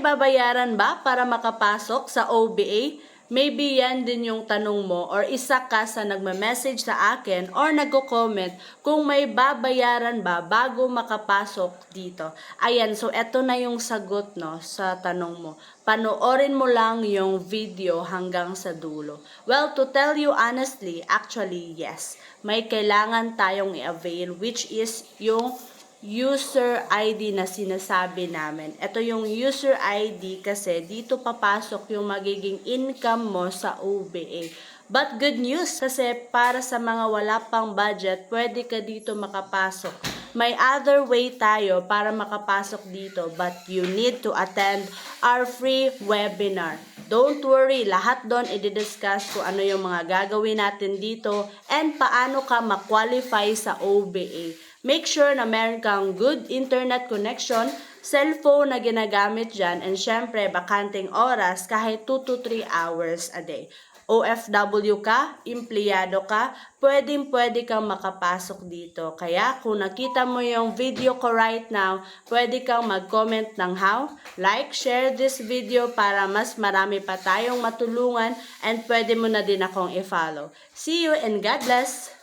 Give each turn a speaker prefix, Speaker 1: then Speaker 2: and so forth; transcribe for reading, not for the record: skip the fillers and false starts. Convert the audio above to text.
Speaker 1: babayaran ba para makapasok sa OBA? Maybe yan din yung tanong mo or isa ka sa nagme-message sa akin or nagko-comment kung may babayaran ba bago makapasok dito. Ayan, so eto na yung sagot no sa tanong mo. Panoorin mo lang yung video hanggang sa dulo. Well, to tell you honestly, actually yes. May kailangan tayong i-avail which is yung user ID na sinasabi namin. Ito yung user ID kasi dito papasok yung magiging income mo sa OBA. But good news kasi para sa mga wala pang budget, pwede ka dito makapasok. May other way tayo para makapasok dito but you need to attend our free webinar. Don't worry, lahat doon i-discuss kung ano yung mga gagawin natin dito and paano ka ma-qualify sa OBA. Make sure na meron kang good internet connection, cellphone na ginagamit dyan, and syempre bakanting oras kahit 2 to 3 hours a day. OFW ka, empleyado ka, pwede kang makapasok dito. Kaya kung nakita mo yung video ko right now, pwede kang mag-comment ng how, like, share this video para mas marami pa tayong matulungan and pwede mo na din akong i-follow. See you and God bless!